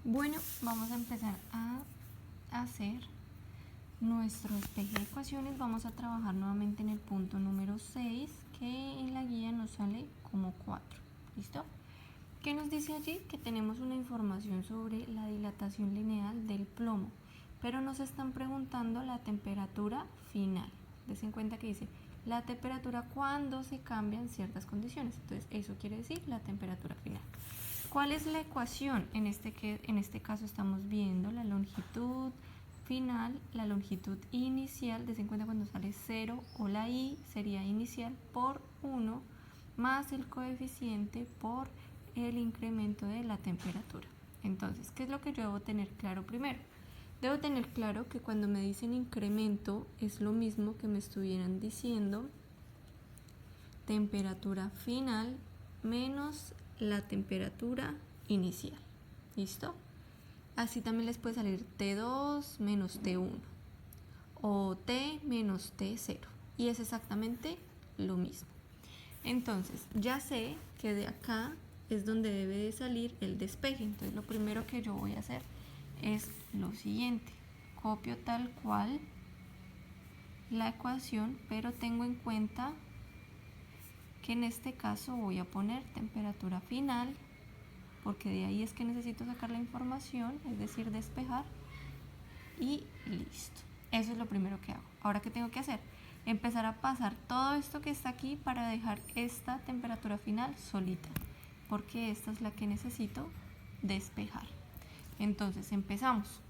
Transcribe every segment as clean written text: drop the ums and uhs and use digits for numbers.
Bueno, vamos a empezar a hacer nuestro despeje de ecuaciones. Vamos a trabajar nuevamente en el punto número 6, que en la guía nos sale como 4. ¿Listo? ¿Qué nos dice allí? Que tenemos una información sobre la dilatación lineal del plomo, pero nos están preguntando la temperatura final. Des en cuenta que dice la temperatura cuando se cambian ciertas condiciones. Entonces, eso quiere decir la temperatura final. ¿Cuál es la ecuación? En este caso estamos viendo la longitud final, la longitud inicial, des en cuenta cuando sale 0 o la i sería inicial por 1 más el coeficiente por el incremento de la temperatura. Entonces, ¿qué es lo que yo debo tener claro primero? Debo tener claro que cuando me dicen incremento es lo mismo que me estuvieran diciendo temperatura final menos la temperatura inicial. ¿Listo? Así también les puede salir T2 menos T1 o T menos T0 y es exactamente lo mismo. Entonces ya sé que de acá es donde debe de salir el despeje. Entonces lo primero que yo voy a hacer es lo siguiente: copio tal cual la ecuación, pero tengo en cuenta que en este caso voy a poner temperatura final, porque de ahí es que necesito sacar la información, es decir, despejar, y listo. Eso es lo primero que hago. Ahora, ¿qué tengo que hacer? Empezar a pasar todo esto que está aquí para dejar esta temperatura final solita, porque esta es la que necesito despejar. Entonces, empezamos.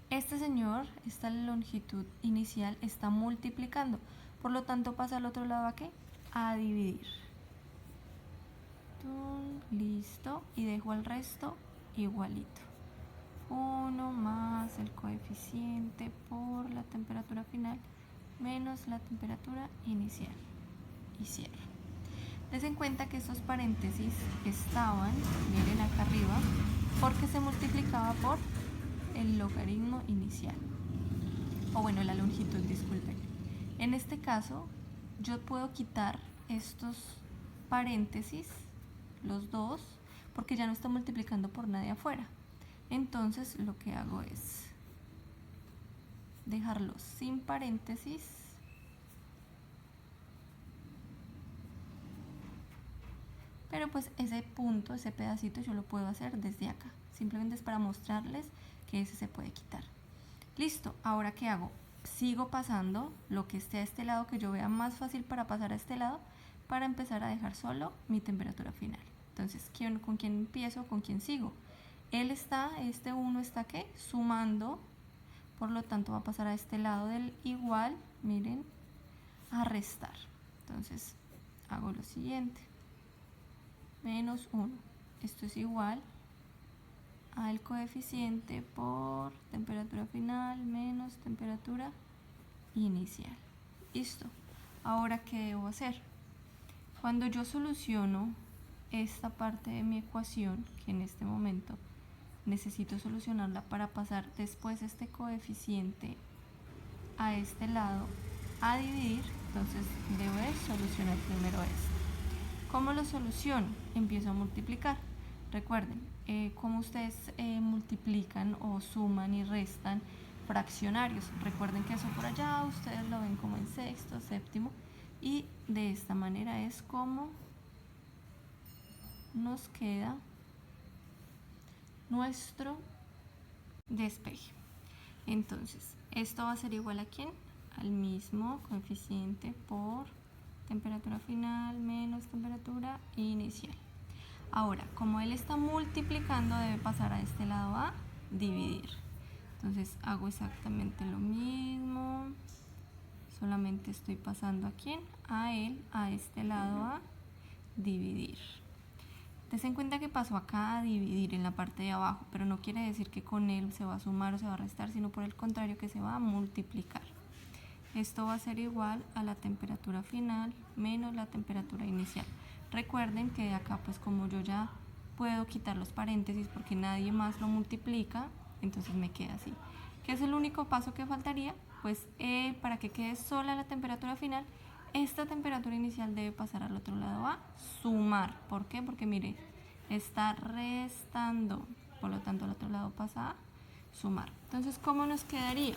Este señor, esta longitud inicial, está multiplicando. Por lo tanto, pasa al otro lado, ¿a qué? A dividir. Listo. Y dejo el resto igualito. 1 más el coeficiente por la temperatura final menos la temperatura inicial. Y cierro. Des en cuenta que estos paréntesis estaban, miren acá arriba, porque se multiplicaba por el logaritmo inicial. O bueno, la longitud, disculpen. En este caso, yo puedo quitar estos paréntesis, los dos, porque ya no está multiplicando por nadie afuera. Entonces lo que hago es dejarlos sin paréntesis pero pues ese punto, ese pedacito yo lo puedo hacer desde acá, simplemente es para mostrarles que ese se puede quitar. Listo, ahora ¿qué hago? Sigo pasando lo que esté a este lado, que yo vea más fácil para pasar a este lado, para empezar a dejar solo mi temperatura final. Entonces, ¿con quién empiezo? ¿Con quién sigo? Este 1 está ¿qué? Sumando, por lo tanto va a pasar a este lado del igual, miren, a restar. Entonces, hago lo siguiente. Menos 1. Esto es igual al coeficiente por temperatura final menos temperatura inicial. Listo. Ahora, ¿qué debo hacer? Cuando yo soluciono esta parte de mi ecuación, que en este momento necesito solucionarla para pasar después este coeficiente a este lado a dividir, entonces debo solucionar primero esto. ¿Cómo lo soluciono? Empiezo a multiplicar. Recuerden, cómo ustedes multiplican o suman y restan fraccionarios. Recuerden que eso por allá ustedes lo ven como en sexto, séptimo, y de esta manera es como nos queda nuestro despeje. Entonces, esto va a ser igual a ¿quién? Al mismo coeficiente por temperatura final menos temperatura inicial. Ahora, como él está multiplicando, debe pasar a este lado a dividir. Entonces hago exactamente lo mismo, solamente estoy pasando a ¿quién? A él, a este lado a dividir. Ten en cuenta que pasó acá a dividir en la parte de abajo, pero no quiere decir que con él se va a sumar o se va a restar, sino por el contrario que se va a multiplicar. Esto va a ser igual a la temperatura final menos la temperatura inicial. Recuerden que de acá, pues como yo ya puedo quitar los paréntesis porque nadie más lo multiplica, entonces me queda así. ¿Qué es el único paso que faltaría? Pues para que quede sola la temperatura final, esta temperatura inicial debe pasar al otro lado a sumar. ¿Por qué? Porque mire, está restando. por lo tanto al otro lado pasa a sumar. Entonces, ¿cómo nos quedaría?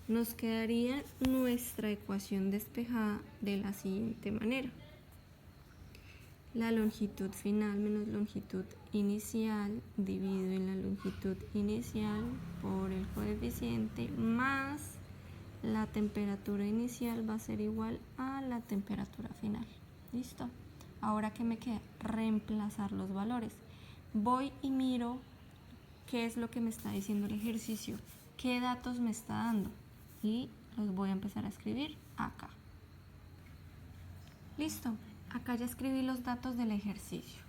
Nos quedaría nuestra ecuación despejada de la siguiente manera. La longitud final menos longitud inicial dividido en la longitud inicial por el coeficiente más la temperatura inicial va a ser igual a la temperatura final. ¿Listo? Ahora, ¿qué me queda? Reemplazar los valores. Voy y miro qué es lo que me está diciendo el ejercicio, qué datos me está dando y los voy a empezar a escribir acá. Listo, acá ya escribí los datos del ejercicio.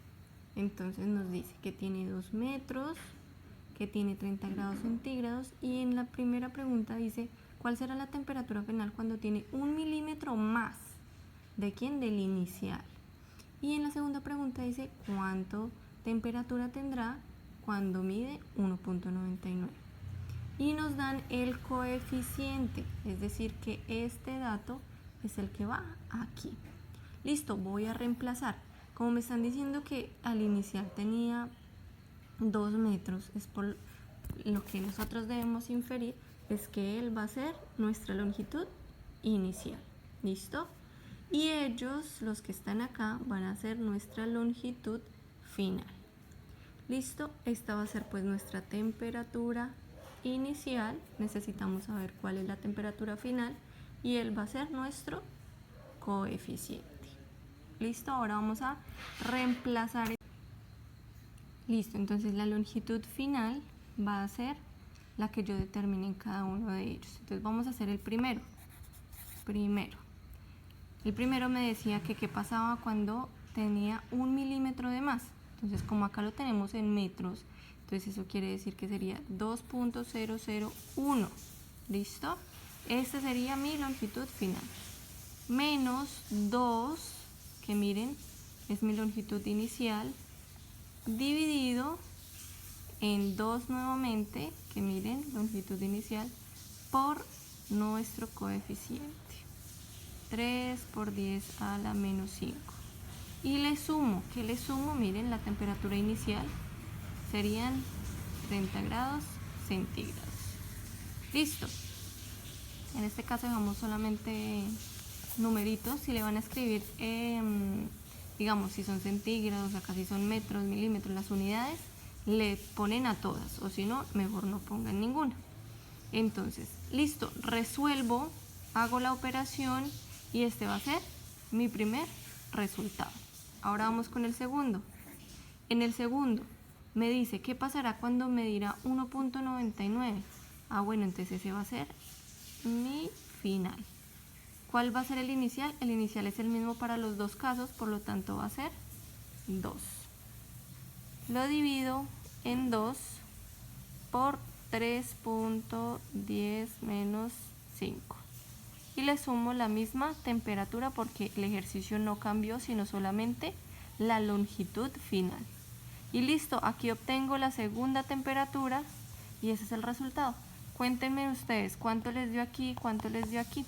Entonces nos dice que tiene 2 metros, que tiene 30 grados centígrados y en la primera pregunta dice ¿cuál será la temperatura final cuando tiene 1 milímetro más? ¿De quién? Del inicial. Y en la segunda pregunta dice ¿cuánto temperatura tendrá cuando mide 1.99? Y nos dan el coeficiente, es decir que este dato es el que va aquí. Listo, voy a reemplazar. Como me están diciendo que al inicial tenía 2 metros, es por lo que nosotros debemos inferir es que él va a ser nuestra longitud inicial. ¿Listo? Y ellos, los que están acá, van a ser nuestra longitud final. ¿Listo? Esta va a ser pues nuestra temperatura inicial. Necesitamos saber cuál es la temperatura final y él va a ser nuestro coeficiente. ¿Listo? Ahora vamos a reemplazar. Listo, entonces la longitud final va a ser la que yo determine en cada uno de ellos. Entonces vamos a hacer el primero. El primero me decía que qué pasaba cuando tenía 1 milímetro de más. Entonces como acá lo tenemos en metros, entonces eso quiere decir que sería 2.001. ¿Listo? Esta sería mi longitud final. Menos 2, que miren, es mi longitud inicial, dividido en 2 nuevamente, que miren, longitud inicial, por nuestro coeficiente. 3 por 10 a la menos 5. Y le sumo, ¿qué le sumo? Miren, la temperatura inicial serían 30 grados centígrados. Listo. En este caso dejamos solamente numeritos. Si le van a escribir, digamos, si son centígrados, acá si son metros, milímetros, las unidades, le ponen a todas, o si no, mejor no pongan ninguna. Entonces, listo, resuelvo, hago la operación y este va a ser mi primer resultado. Ahora vamos con el segundo. En el segundo me dice, ¿qué pasará cuando medirá 1.99? Bueno, entonces ese va a ser mi final. ¿Cuál va a ser el inicial? El inicial es el mismo para los dos casos, por lo tanto va a ser 2. Lo divido en 2 por 3.10 menos 5. Y le sumo la misma temperatura porque el ejercicio no cambió, sino solamente la longitud final. Y listo, aquí obtengo la segunda temperatura y ese es el resultado. Cuéntenme ustedes cuánto les dio aquí y cuánto les dio aquí.